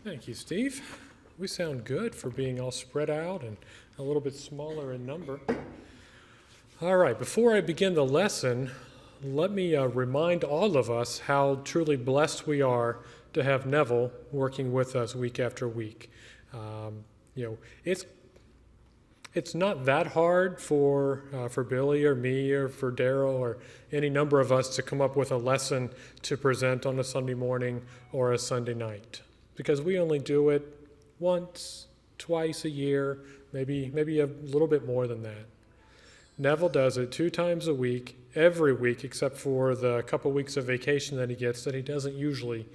Thank you, Steve. We sound good for being all spread out and a little bit smaller in number. All right, before I begin the lesson, let me remind all of us how truly blessed we are to have Neville working with us week after week. It's not that hard for Billy or me or for Daryl or any number of us to come up with a lesson to present on a Sunday morning or a Sunday night, because we only do it once, twice a year, maybe a little bit more than that. Neville does it 2 times a week, every week, except for the couple weeks of vacation that he gets that he doesn't usually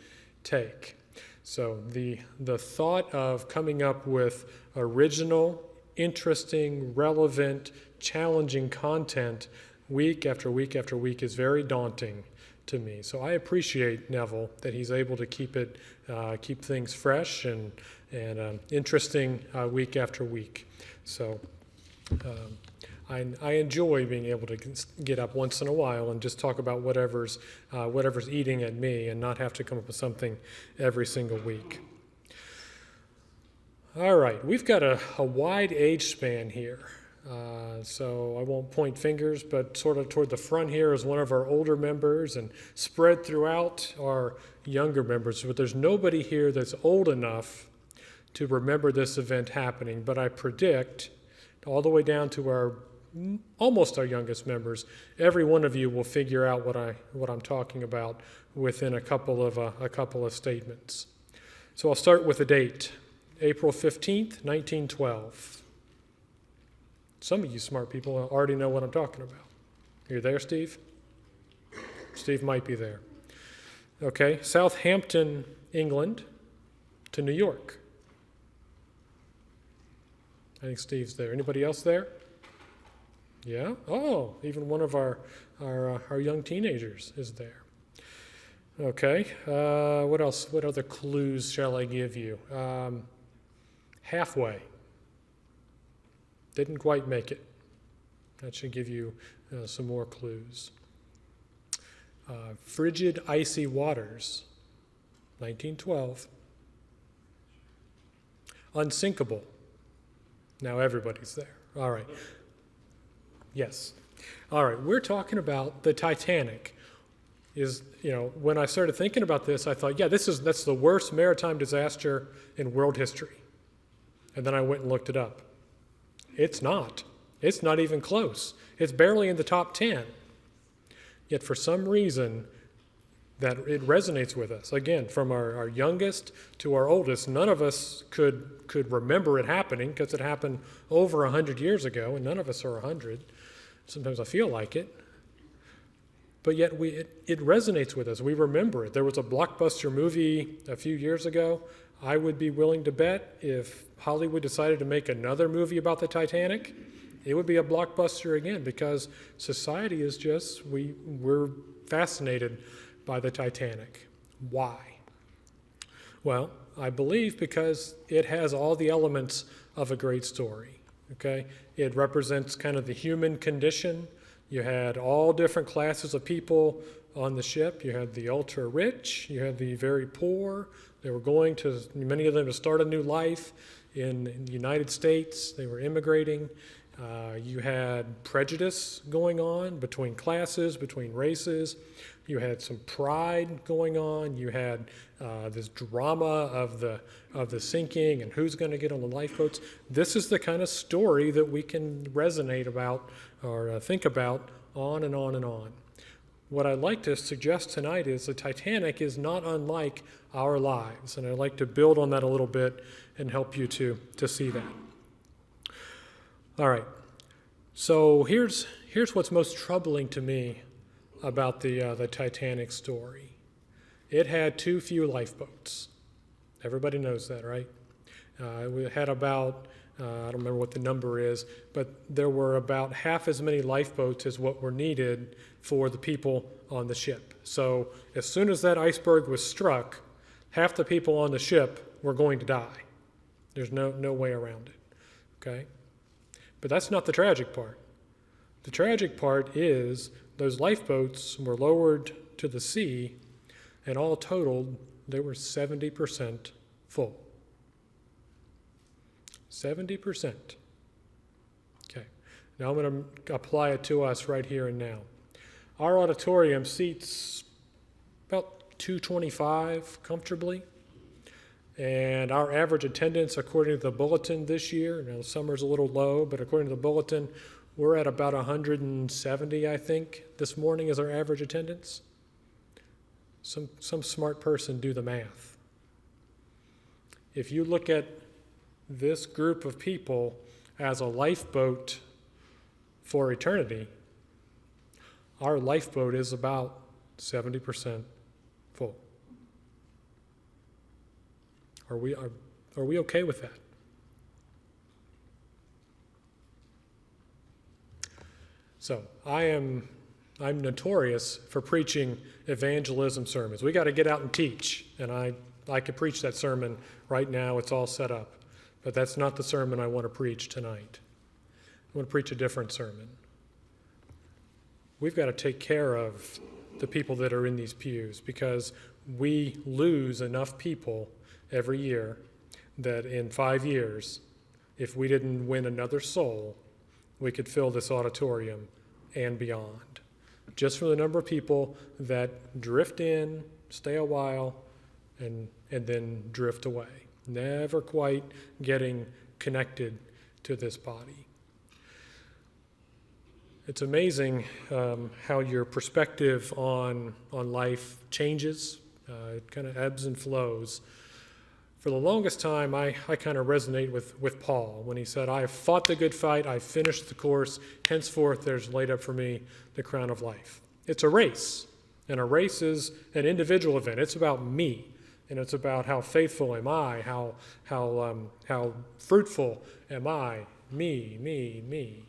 take. So the thought of coming up with original, interesting, relevant, challenging content week after week after week is very daunting to me. So I appreciate Neville that he's able to keep things fresh and interesting week after week. So I enjoy being able to get up once in a while and just talk about whatever's eating at me and not have to come up with something every single week. All right, we've got a wide age span here. So I won't point fingers, but sort of toward the front here is one of our older members, and spread throughout our younger members. But there's nobody here that's old enough to remember this event happening. But I predict, all the way down to almost our youngest members, every one of you will figure out what I'm talking about within a couple of statements. So I'll start with a date, April 15th, 1912. Some of you smart people already know what I'm talking about. You're there, Steve? Steve might be there. Okay, Southampton, England to New York. I think Steve's there. Anybody else there? Yeah? Oh, even one of our young teenagers is there. Okay, what else? What other clues shall I give you? Halfway. Didn't quite make it. That should give you some more clues. Frigid, icy waters, 1912. Unsinkable. Now everybody's there. All right. Yes. All right. We're talking about the Titanic. When I started thinking about this, I thought, that's the worst maritime disaster in world history. And then I went and looked it up. It's not. It's not even close. It's barely in the top 10. Yet for some reason, that it resonates with us. Again, from our youngest to our oldest, none of us could remember it happening because it happened over 100 years ago, and none of us are 100. Sometimes I feel like it. But yet it resonates with us. We remember it. There was a blockbuster movie a few years ago. I would be willing to bet if Hollywood decided to make another movie about the Titanic, it would be a blockbuster again, because society is we're fascinated by the Titanic. Why? Well, I believe because it has all the elements of a great story, okay? It represents kind of the human condition. You had all different classes of people on the ship. You had the ultra rich, you had the very poor. They were going to, many of them, to start a new life in the United States. They were immigrating. You had prejudice going on between classes, between races. You had some pride going on. You had this drama of the sinking and who's going to get on the lifeboats. This is the kind of story that we can resonate about or think about on and on and on. What I'd like to suggest tonight is the Titanic is not unlike our lives, and I'd like to build on that a little bit and help you to see that. All right, so here's what's most troubling to me about the Titanic story. It had too few lifeboats. Everybody knows that, right? We had about, I don't remember what the number is, but there were about half as many lifeboats as what were needed for the people on the ship. So as soon as that iceberg was struck, half the people on the ship were going to die. There's no way around it, okay? But that's not the tragic part. The tragic part is those lifeboats were lowered to the sea, and all totaled, they were 70% full. 70%. Okay, now I'm going to apply it to us right here and now. Our auditorium seats about 225 comfortably, and our average attendance, according to the bulletin this year, now the summer's a little low, but according to the bulletin, we're at about 170, I think, this morning is our average attendance. Some smart person do the math. If you look at this group of people as a lifeboat for eternity, our lifeboat is about 70% full. Are we okay with that? So I'm notorious for preaching evangelism sermons. We got to get out and teach, and I could preach that sermon right now. It's all set up. But that's not the sermon I want to preach tonight. I want to preach a different sermon. We've got to take care of the people that are in these pews, because we lose enough people every year that in 5 years, if we didn't win another soul, we could fill this auditorium and beyond. Just for the number of people that drift in, stay a while, and then drift away, never quite getting connected to this body. It's amazing how your perspective on life changes. It kind of ebbs and flows. For the longest time, I kind of resonate with Paul when he said, I have fought the good fight, I've finished the course, henceforth there's laid up for me the crown of life. It's a race, and a race is an individual event. It's about me, and it's about how faithful am I, how fruitful am I, me.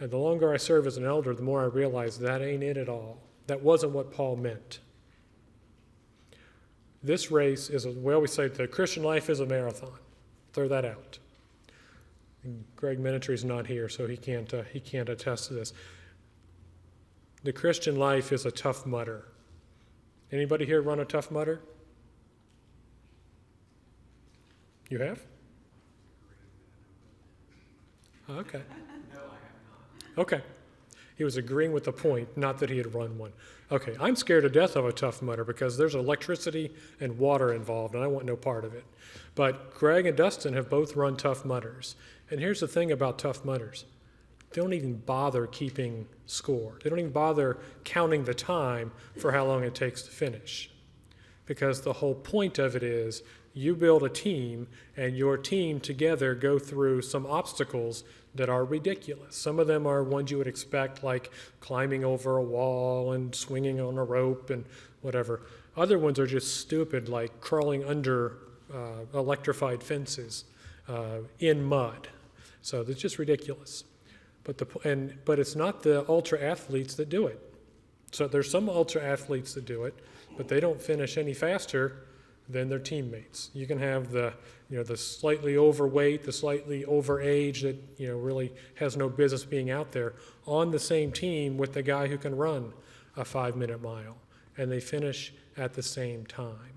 And the longer I serve as an elder, the more I realize that ain't it at all. That wasn't what Paul meant. This race is, we always say the Christian life is a marathon. Throw that out. And Greg Minitry's not here, so he can't attest to this. The Christian life is a Tough Mudder. Anybody here run a Tough Mudder? You have? Okay. No, I have not. Okay. He was agreeing with the point, not that he had run one. Okay, I'm scared to death of a Tough Mudder because there's electricity and water involved, and I want no part of it. But Greg and Dustin have both run Tough Mudders. And here's the thing about Tough Mudders. They don't even bother keeping score. They don't even bother counting the time for how long it takes to finish. Because the whole point of it is you build a team, and your team together go through some obstacles that are ridiculous. Some of them are ones you would expect, like climbing over a wall and swinging on a rope and whatever. Other ones are just stupid, like crawling under electrified fences in mud. So it's just ridiculous. But it's not the ultra athletes that do it. So there's some ultra athletes that do it, but they don't finish any faster than their teammates. You can have the slightly overweight, the slightly overage that really has no business being out there on the same team with the guy who can run a 5-minute mile, and they finish at the same time.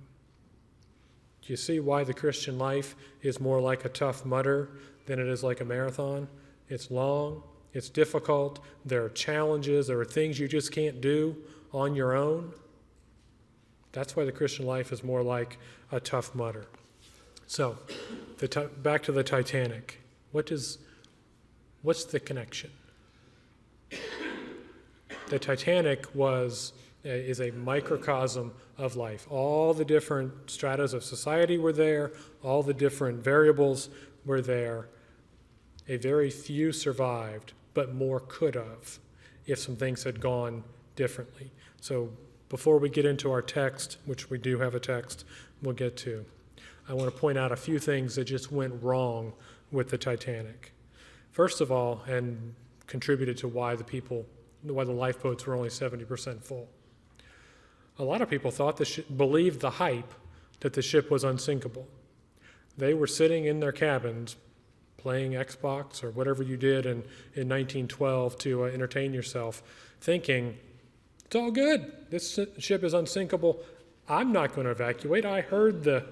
Do you see why the Christian life is more like a Tough Mudder than it is like a marathon? It's long, it's difficult, there are challenges, there are things you just can't do on your own. That's why the Christian life is more like a Tough Mudder. So, back to the Titanic. What's the connection? The Titanic is a microcosm of life. All the different stratas of society were there. All the different variables were there. A very few survived, but more could have if some things had gone differently. So before we get into our text, which we do have a text we'll get to, I want to point out a few things that just went wrong with the Titanic. First of all, and contributed to why the lifeboats were only 70% full. A lot of people believed the hype that the ship was unsinkable. They were sitting in their cabins playing Xbox or whatever you did in 1912 to entertain yourself, thinking, it's all good. This ship is unsinkable. I'm not going to evacuate. I heard the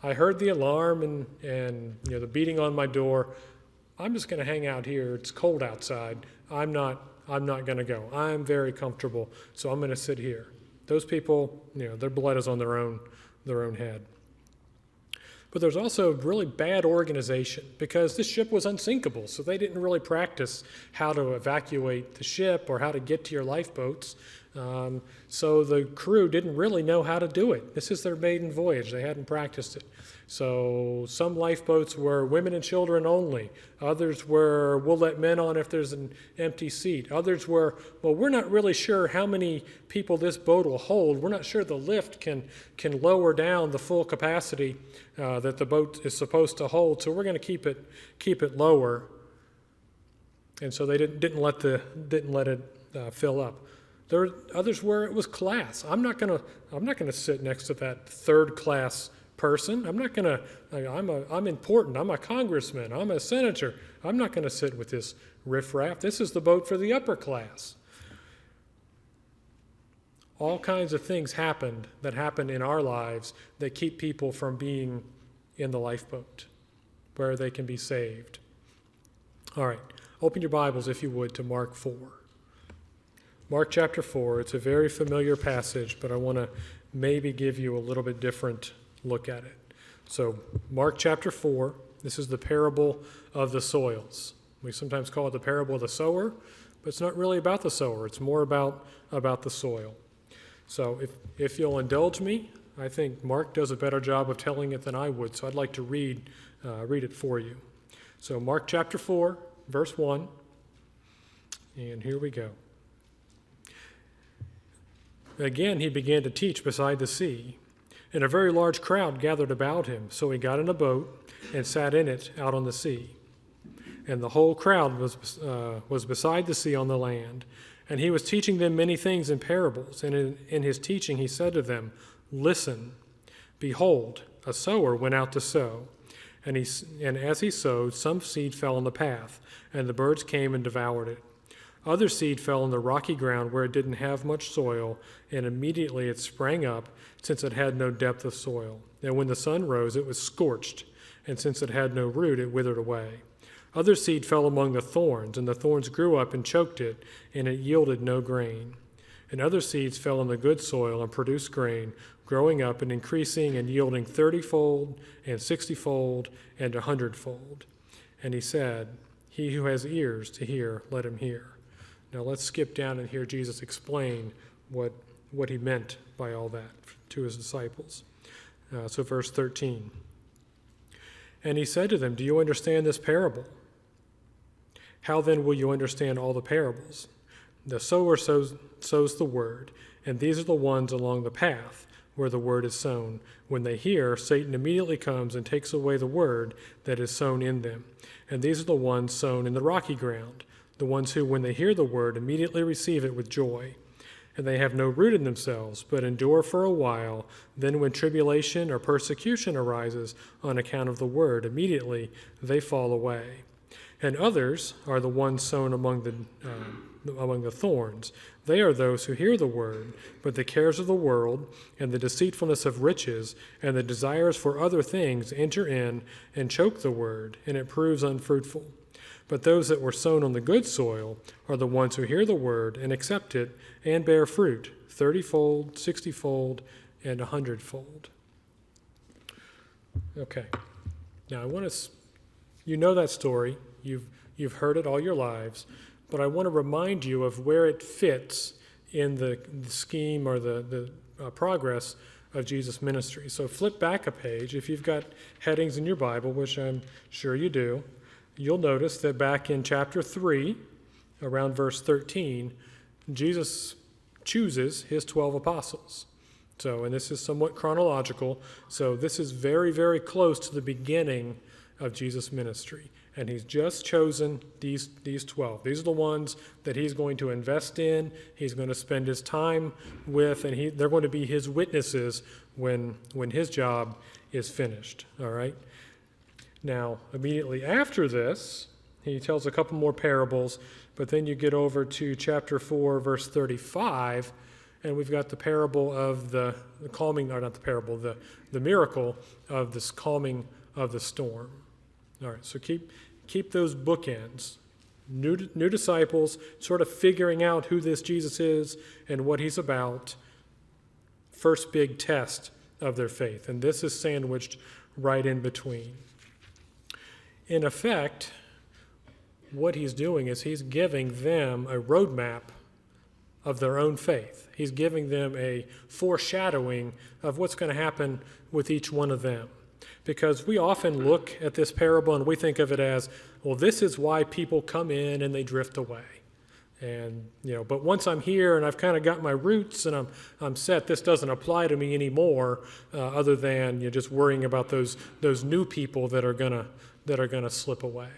I heard the alarm and the beating on my door. I'm just going to hang out here. It's cold outside. I'm not going to go. I'm very comfortable, so I'm going to sit here. Those people, their blood is on their own head. But there's also really bad organization because this ship was unsinkable, so they didn't really practice how to evacuate the ship or how to get to your lifeboats. So the crew didn't really know how to do it. This is their maiden voyage. They hadn't practiced it. So some lifeboats were women and children only. Others were, we'll let men on if there's an empty seat. Others were, well, we're not really sure how many people this boat will hold. We're not sure the lift can lower down the full capacity that the boat is supposed to hold. So we're going to keep it lower. And so they didn't let it fill up. There were others where it was class. I'm not gonna sit next to that third class person. I'm important. I'm a congressman. I'm a senator. I'm not gonna sit with this riffraff. This is the boat for the upper class. All kinds of things happen in our lives that keep people from being in the lifeboat where they can be saved. All right, open your Bibles, if you would, to Mark 4. Mark chapter 4, it's a very familiar passage, but I want to maybe give you a little bit different look at it. So Mark chapter 4, this is the parable of the soils. We sometimes call it the parable of the sower, but it's not really about the sower. It's more about the soil. So if you'll indulge me, I think Mark does a better job of telling it than I would, so I'd like to read it for you. So Mark chapter 4, verse 1, and here we go. Again, he began to teach beside the sea, and a very large crowd gathered about him. So he got in a boat and sat in it out on the sea. And the whole crowd was beside the sea on the land. And he was teaching them many things in parables. And in his teaching he said to them, "Listen, behold, a sower went out to sow. And as he sowed, some seed fell on the path, and the birds came and devoured it. Other seed fell on the rocky ground where it didn't have much soil, and immediately it sprang up, since it had no depth of soil. And when the sun rose, it was scorched, and since it had no root, it withered away. Other seed fell among the thorns, and the thorns grew up and choked it, and it yielded no grain. And other seeds fell on the good soil and produced grain, growing up and increasing and yielding 30-fold and 60-fold and 100-fold. And he said, He who has ears to hear, let him hear." Now let's skip down and hear Jesus explain what he meant by all that to his disciples. So verse 13. And he said to them, "Do you understand this parable? How then will you understand all the parables? The sower sows the word, and these are the ones along the path where the word is sown. When they hear, Satan immediately comes and takes away the word that is sown in them. And these are the ones sown in the rocky ground, the ones who, when they hear the word, immediately receive it with joy. And they have no root in themselves, but endure for a while. Then when tribulation or persecution arises on account of the word, immediately they fall away. And others are the ones sown among the thorns. They are those who hear the word, but the cares of the world and the deceitfulness of riches and the desires for other things enter in and choke the word, and it proves unfruitful. But those that were sown on the good soil are the ones who hear the word and accept it and bear fruit, 30-fold, 60-fold, and 100-fold. Okay. Now you know that story. You've heard it all your lives, but I want to remind you of where it fits in the scheme or the progress of Jesus' ministry. So flip back a page. If you've got headings in your Bible, which I'm sure you do, you'll notice that back in chapter 3, around verse 13, Jesus chooses his 12 apostles. So, and this is somewhat chronological, so this is very, very close to the beginning of Jesus' ministry. And he's just chosen these 12. These are the ones that he's going to invest in, he's going to spend his time with, and they're going to be his witnesses when his job is finished, all right? Now, immediately after this, he tells a couple more parables, but then you get over to chapter 4, verse 35, and we've got the parable of the calming, or not the parable, the miracle of this calming of the storm. All right, so keep those bookends. New disciples sort of figuring out who this Jesus is and what he's about. First big test of their faith, and this is sandwiched right in between. In effect, what he's doing is he's giving them a roadmap of their own faith. He's giving them a foreshadowing of what's going to happen with each one of them. Because we often look at this parable and we think of it as, well, this is why people come in and they drift away. And, but once I'm here and I've kind of got my roots and I'm set, this doesn't apply to me anymore, other than you're just worrying about those new people that are gonna slip away.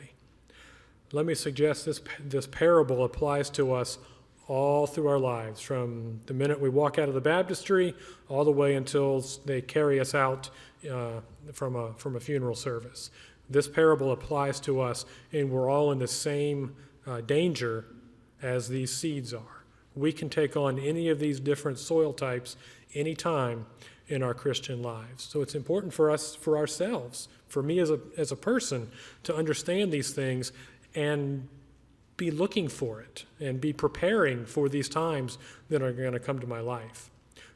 Let me suggest this parable applies to us all through our lives, from the minute we walk out of the baptistry all the way until they carry us out from a funeral service. This parable applies to us, and we're all in the same danger as these seeds are. We can take on any of these different soil types anytime in our Christian lives. So it's important for us, for ourselves, for me as a person, to understand these things and be looking for it and be preparing for these times that are going to come to my life.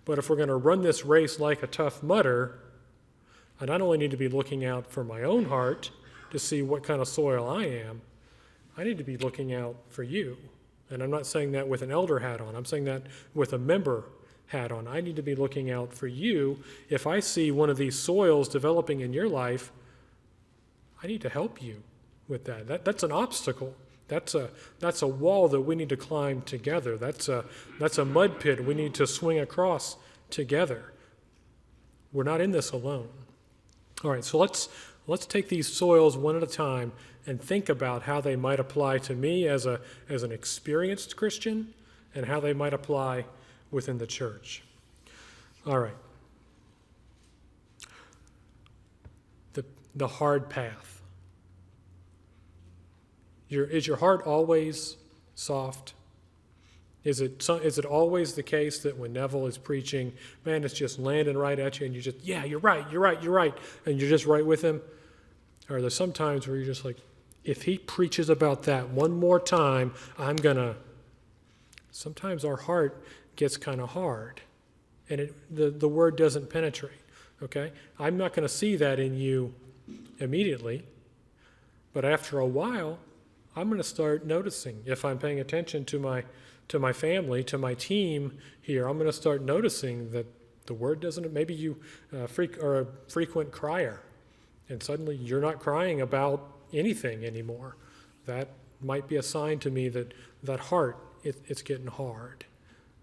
But if we're going to run this race like a Tough Mudder, I not only need to be looking out for my own heart to see what kind of soil I am, I need to be looking out for you. And I'm not saying that with an elder hat on. I'm saying that with a member hat on. I need to be looking out for you. If I see one of these soils developing in your life, I need to help you with that. That's an obstacle. That's a wall that we need to climb together. That's a mud pit we need to swing across together. We're not in this alone. All right, so let's take these soils one at a time and think about how they might apply to me as an experienced Christian and how they might apply within the church. All right. The hard path. Is your heart always soft? Is it always the case that when Neville is preaching, man, it's just landing right at you and you just, yeah, you're right, and you're just right with him? Or are there some times where you're just like, if he preaches about that one more time, sometimes our heart gets kind of hard and the word doesn't penetrate, okay? I'm not going to see that in you immediately, but after a while, I'm going to start noticing. If I'm paying attention to my family, to my team here, I'm going to start noticing that the word doesn't, maybe you are a frequent crier, and suddenly you're not crying about anything anymore. That might be a sign to me that heart, it's getting hard,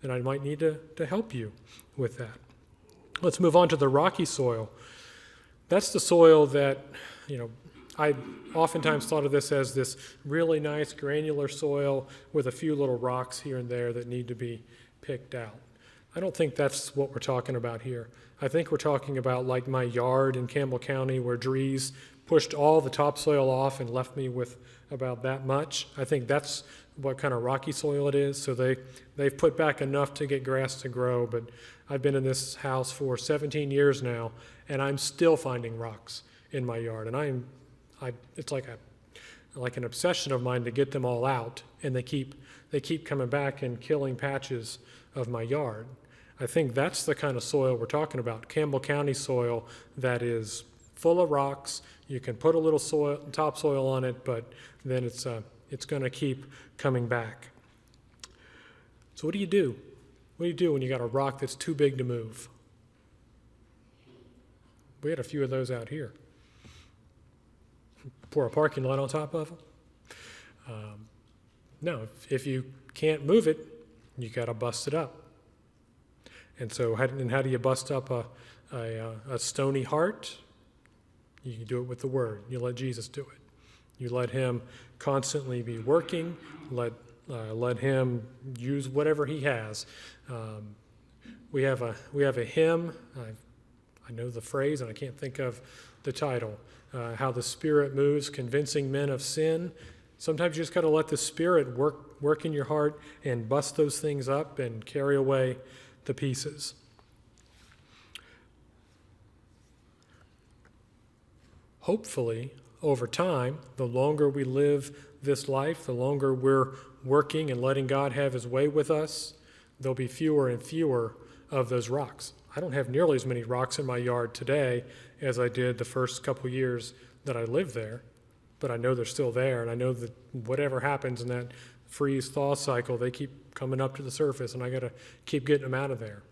and I might need to help you with that. Let's move on to the rocky soil. That's the soil that, I oftentimes thought of this as this really nice granular soil with a few little rocks here and there that need to be picked out. I don't think that's what we're talking about here. I think we're talking about like my yard in Campbell County where Dries pushed all the topsoil off and left me with about that much. I think that's what kind of rocky soil it is. So they've put back enough to get grass to grow, but I've been in this house for 17 years now, and I'm still finding rocks in my yard, and it's like an obsession of mine to get them all out, and they keep coming back and killing patches of my yard. I think that's the kind of soil we're talking about, Campbell County soil that is full of rocks. You can put a little topsoil on it, but then it's going to keep coming back. So what do you do? What do you do when you got a rock that's too big to move? We had a few of those out here. Pour a parking lot on top of them? No, if you can't move it, you got to bust it up. And so how do you bust up a stony heart? You do it with the word. You let Jesus do it. You let him constantly be working. Let him use whatever he has. We have a hymn. I know the phrase, and I can't think of the title. How the Spirit moves, convincing men of sin. Sometimes you just got to let the Spirit work in your heart and bust those things up and carry away the pieces. Hopefully, over time, the longer we live this life, the longer we're working and letting God have his way with us, there'll be fewer and fewer of those rocks. I don't have nearly as many rocks in my yard today as I did the first couple years that I lived there, but I know they're still there, and I know that whatever happens in that freeze-thaw cycle, they keep coming up to the surface, and I got to keep getting them out of there.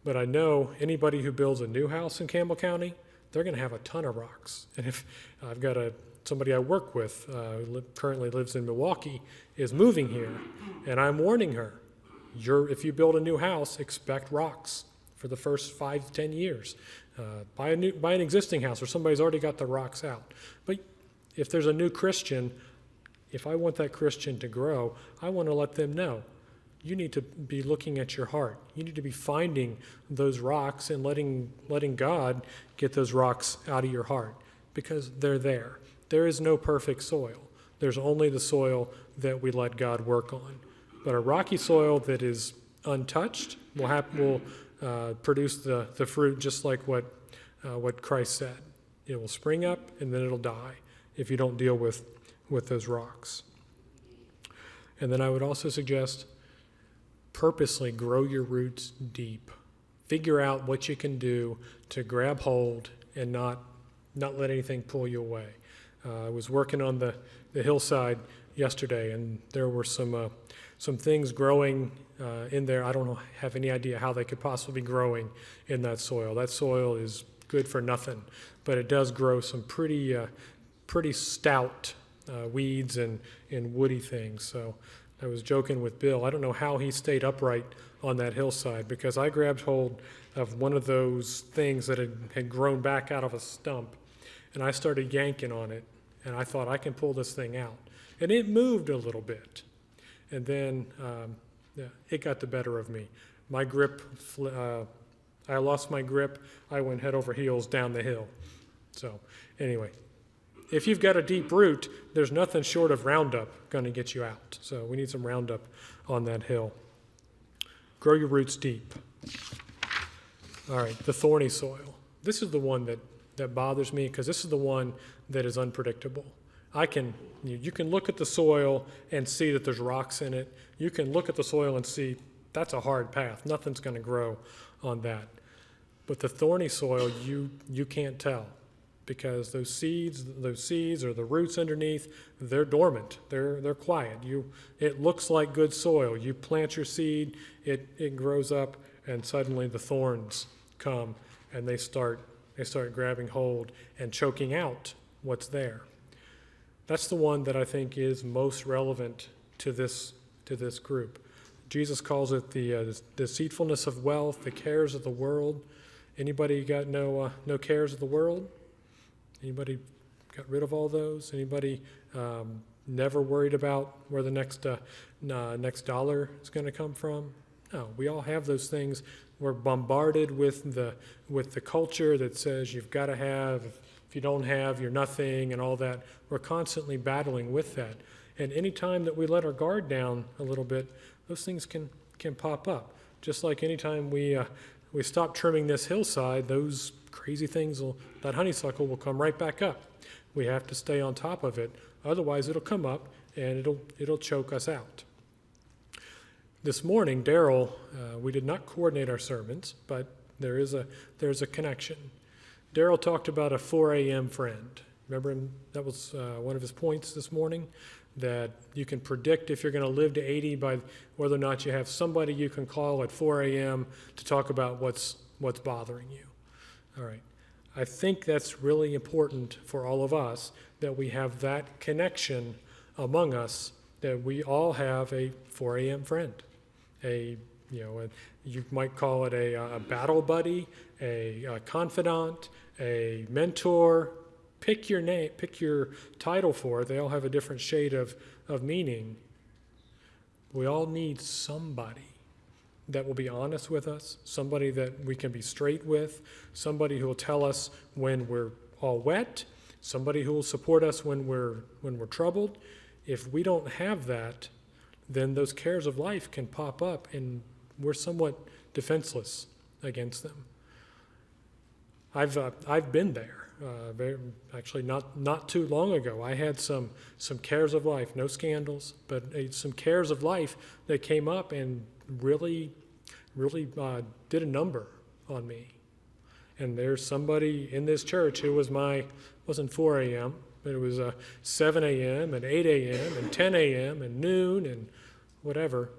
But I know anybody who builds a new house in Campbell County, they're going to have a ton of rocks. And if I've got somebody I work with who currently lives in Milwaukee is moving here, and I'm warning her, if you build a new house, expect rocks for the first 5 to 10 years. Buy an existing house where somebody's already got the rocks out. But if there's a new Christian, if I want that Christian to grow, I want to let them know, you need to be looking at your heart. You need to be finding those rocks and letting God get those rocks out of your heart, because they're there. There is no perfect soil. There's only the soil that we let God work on. But a rocky soil that is untouched will produce the fruit just like what Christ said. It will spring up and then it'll die if you don't deal with those rocks. And then I would also suggest purposely grow your roots deep. Figure out what you can do to grab hold and not let anything pull you away. I was working on the hillside yesterday, and there were some things growing in there. I don't have any idea how they could possibly be growing in that soil. That soil is good for nothing, but it does grow some pretty stout weeds and woody things. So I was joking with Bill. I don't know how he stayed upright on that hillside, because I grabbed hold of one of those things that had grown back out of a stump, and I started yanking on it, and I thought, I can pull this thing out. And it moved a little bit, and then it got the better of me. My grip, I lost my grip. I went head over heels down the hill. So anyway, if you've got a deep root, there's nothing short of Roundup going to get you out. So we need some Roundup on that hill. Grow your roots deep. All right, the thorny soil. This is the one that bothers me, because this is the one that is unpredictable. You can look at the soil and see that there's rocks in it. You can look at the soil and see that's a hard path. Nothing's going to grow on that. But the thorny soil, you can't tell, because those seeds or the roots underneath, they're dormant. They're quiet. It looks like good soil. You plant your seed, it grows up, and suddenly the thorns come and they start grabbing hold and choking out what's there. That's the one that I think is most relevant to this group. Jesus calls it the deceitfulness of wealth, the cares of the world. Anybody got no cares of the world? Anybody got rid of all those? Anybody never worried about where the next dollar is going to come from? No, we all have those things. We're bombarded with the culture that says you've got to have. If you don't have, you're nothing, and all that. We're constantly battling with that. And any time that we let our guard down a little bit, those things can pop up. Just like any time we stop trimming this hillside, those crazy things, that honeysuckle will come right back up. We have to stay on top of it. Otherwise, it'll come up and it'll choke us out. This morning, Daryl, we did not coordinate our sermons, but there's a connection. Daryl talked about a 4 a.m. friend. Remember him? That was one of his points this morning, that you can predict if you're going to live to 80 by whether or not you have somebody you can call at 4 a.m. to talk about what's bothering you. All right. I think that's really important for all of us, that we have that connection among us, that we all have a 4 a.m. friend. You might call it a battle buddy, a confidant, a mentor. Pick your name, pick your title for it. They all have a different shade of meaning. We all need somebody that will be honest with us, somebody that we can be straight with, somebody who will tell us when we're all wet, somebody who will support us when we're troubled. If we don't have that, then those cares of life can pop up, and we're somewhat defenseless against them. I've been there. Actually, not too long ago, I had some cares of life, no scandals, but some cares of life that came up and really did a number on me. And there's somebody in this church who wasn't 4 a.m., but it was 7 a.m. and 8 a.m. and 10 a.m. and noon and whatever,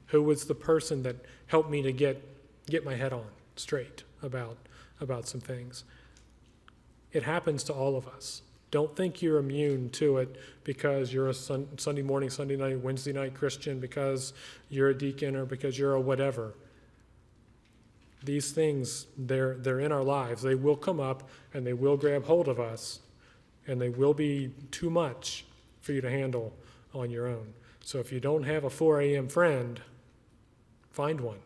who was the person that helped me to get my head on straight about some things. It happens to all of us. Don't think you're immune to it because you're a Sunday morning, Sunday night, Wednesday night Christian, because you're a deacon or because you're a whatever. These things, they're in our lives. They will come up and they will grab hold of us, and they will be too much for you to handle on your own. So if you don't have a 4 a.m. friend, find one.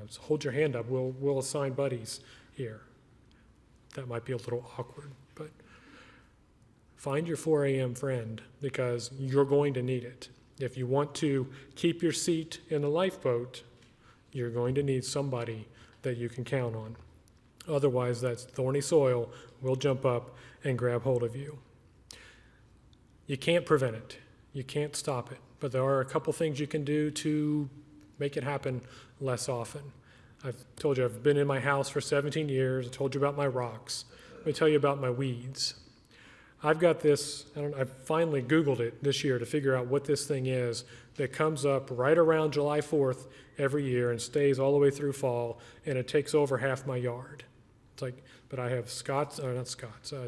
So hold your hand up. We'll assign buddies here. That might be a little awkward, but find your 4 a.m. friend because you're going to need it. If you want to keep your seat in the lifeboat, you're going to need somebody that you can count on. Otherwise, that thorny soil will jump up and grab hold of you. You can't prevent it. You can't stop it. But there are a couple things you can do to make it happen less often. I've told you I've been in my house for 17 years. I told you about my rocks. Let me tell you about my weeds. I've got this, I finally Googled it this year to figure out what this thing is that comes up right around July 4th every year and stays all the way through fall, and it takes over half my yard. It's like, but I have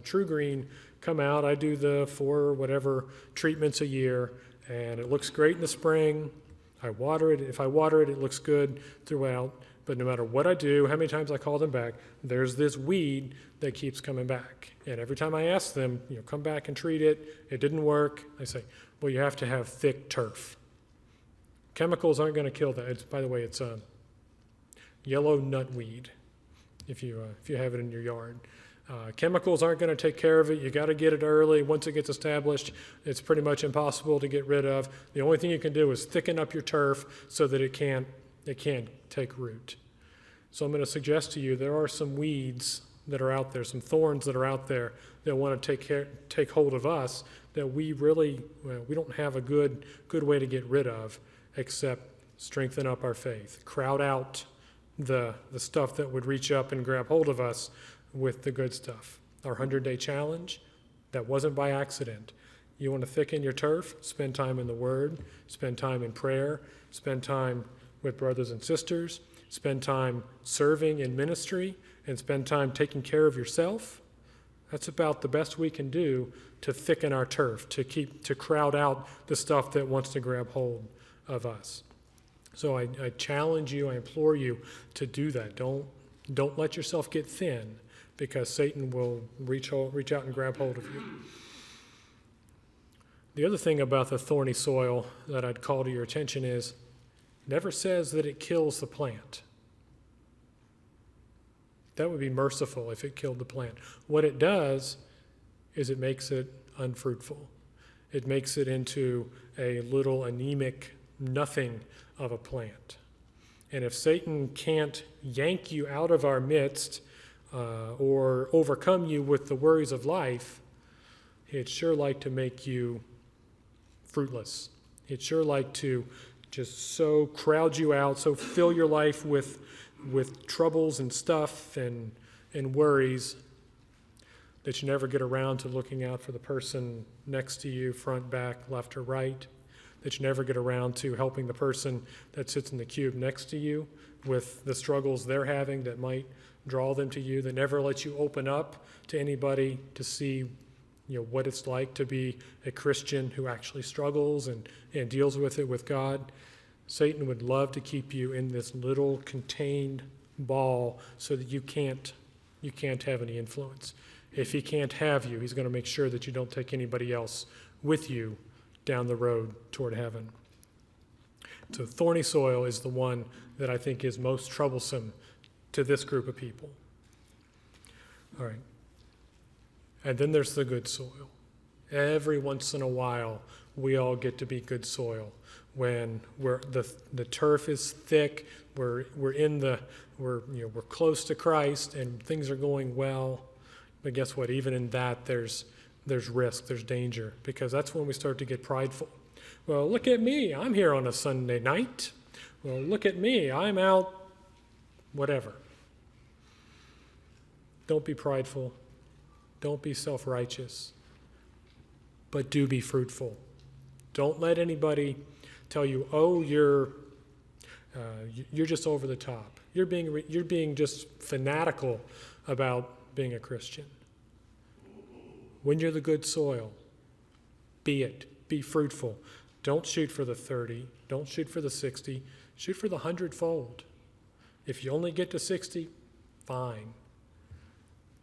True Green come out. I do the 4 whatever treatments a year, and it looks great in the spring. I water it. If I water it, it looks good throughout. But no matter what I do, how many times I call them back, there's this weed that keeps coming back. And every time I ask them, come back and treat it, it didn't work. I say, well, you have to have thick turf. Chemicals aren't going to kill that. By the way, it's a yellow nutweed if you have it in your yard. Chemicals aren't going to take care of it. You got to get it early. Once it gets established, it's pretty much impossible to get rid of. The only thing you can do is thicken up your turf so that it can't take root. So I'm going to suggest to you there are some weeds that are out there, some thorns that are out there that want to take hold of us that we don't have a good way to get rid of except strengthen up our faith, crowd out the stuff that would reach up and grab hold of us with the good stuff. Our 100-day challenge, that wasn't by accident. You want to thicken your turf? Spend time in the Word, spend time in prayer, spend time with brothers and sisters, spend time serving in ministry, and spend time taking care of yourself. That's about the best we can do to thicken our turf, to crowd out the stuff that wants to grab hold of us. So I challenge you, I implore you to do that. Don't let yourself get thin, because Satan will reach out and grab hold of you. The other thing about the thorny soil that I'd call to your attention is it never says that it kills the plant. That would be merciful if it killed the plant. What it does is it makes it unfruitful. It makes it into a little anemic nothing of a plant. And if Satan can't yank you out of our midst or overcome you with the worries of life, he'd sure like to make you fruitless. He'd sure like to just so crowd you out, so fill your life with troubles and stuff and worries that you never get around to looking out for the person next to you, front, back, left, or right, that you never get around to helping the person that sits in the cube next to you with the struggles they're having that might draw them to you, that never let you open up to anybody to see what it's like to be a Christian who actually struggles and deals with it with God. Satan would love to keep you in this little contained ball so that you can't have any influence. If he can't have you, he's going to make sure that you don't take anybody else with you down the road toward heaven. So thorny soil is the one that I think is most troublesome to this group of people. All right. And then there's the good soil. Every once in a while, we all get to be good soil. When the turf is thick, we're close to Christ, and things are going well. But guess what? Even in that, there's risk, there's danger, because that's when we start to get prideful. Well, look at me. I'm here on a Sunday night. Well, look at me. I'm out, whatever. Don't be prideful. Don't be self-righteous. But do be fruitful. Don't let anybody tell you, oh, you're just over the top. You're being just fanatical about being a Christian. When you're the good soil, be it. Be fruitful. Don't shoot for the 30. Don't shoot for the 60. Shoot for the 100-fold. If you only get to 60, fine.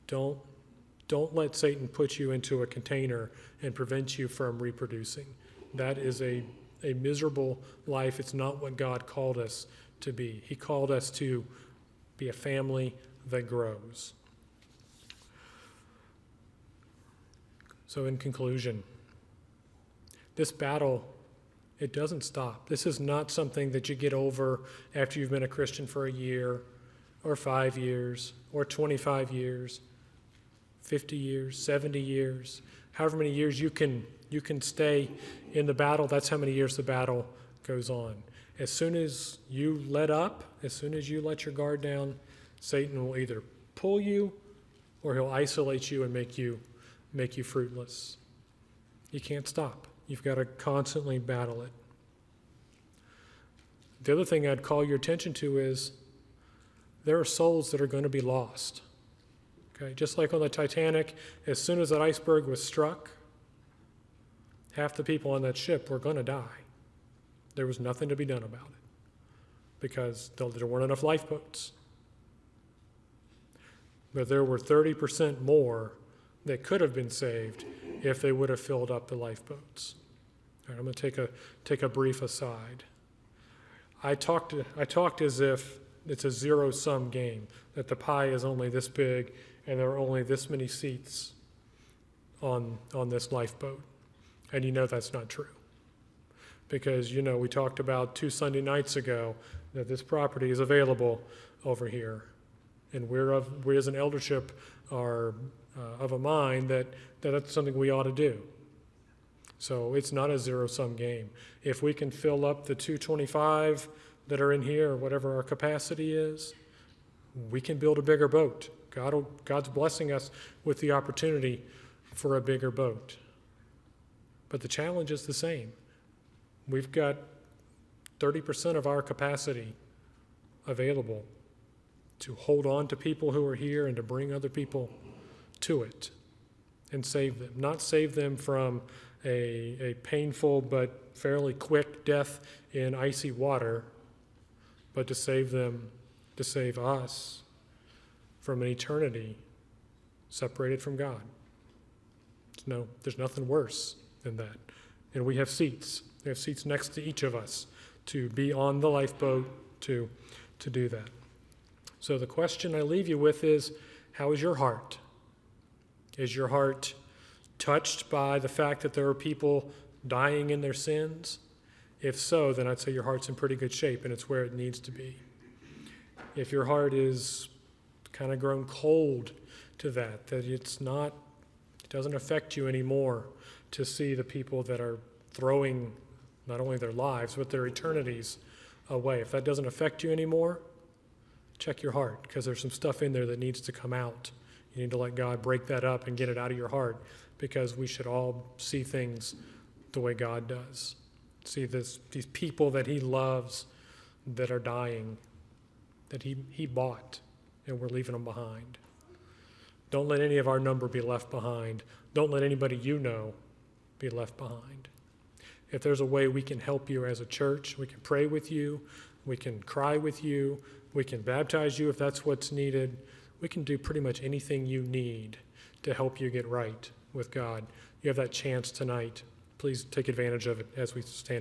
Don't let Satan put you into a container and prevent you from reproducing. That is a miserable life. It's not what God called us to be. He called us to be a family that grows. So in conclusion, this battle, it doesn't stop. This is not something that you get over after you've been a Christian for a year or 5 years or 25 years, 50 years, 70 years, however many years you can stay in the battle. That's how many years the battle goes on. As soon as you let up, as soon as you let your guard down, Satan will either pull you or he'll isolate you and make you fruitless. You can't stop. You've got to constantly battle it. The other thing I'd call your attention to is there are souls that are going to be lost. Okay? Just like on the Titanic, as soon as that iceberg was struck, half the people on that ship were going to die. There was nothing to be done about it because there weren't enough lifeboats. But there were 30% more that could have been saved if they would have filled up the lifeboats. All right, I'm going to take a brief aside. I talked as if it's a zero-sum game, that the pie is only this big and there are only this many seats on this lifeboat. And you know that's not true. Because, we talked about 2 Sunday nights ago that this property is available over here. And we as an eldership are of a mind that that's something we ought to do. So it's not a zero-sum game. If we can fill up the 225 that are in here, or whatever our capacity is, we can build a bigger boat. God's blessing us with the opportunity for a bigger boat. But the challenge is the same. We've got 30% of our capacity available to hold on to people who are here and to bring other people to it and save them. Not save them from a painful but fairly quick death in icy water, but to save us from an eternity separated from God. No, there's nothing worse than that. And we have seats. We have seats next to each of us to be on the lifeboat to do that. So the question I leave you with is, how is your heart? Is your heart touched by the fact that there are people dying in their sins? If so, then I'd say your heart's in pretty good shape and it's where it needs to be. If your heart is kind of grown cold to that it doesn't affect you anymore to see the people that are throwing not only their lives, but their eternities away. If that doesn't affect you anymore, check your heart, because there's some stuff in there that needs to come out. You need to let God break that up and get it out of your heart, because we should all see things the way God does. See these people that he loves that are dying, that he bought, and we're leaving them behind. Don't let any of our number be left behind. Don't let anybody you know be left behind. If there's a way we can help you as a church, we can pray with you, we can cry with you, we can baptize you if that's what's needed. We can do pretty much anything you need to help you get right with God. You have that chance tonight. Please take advantage of it as we stand.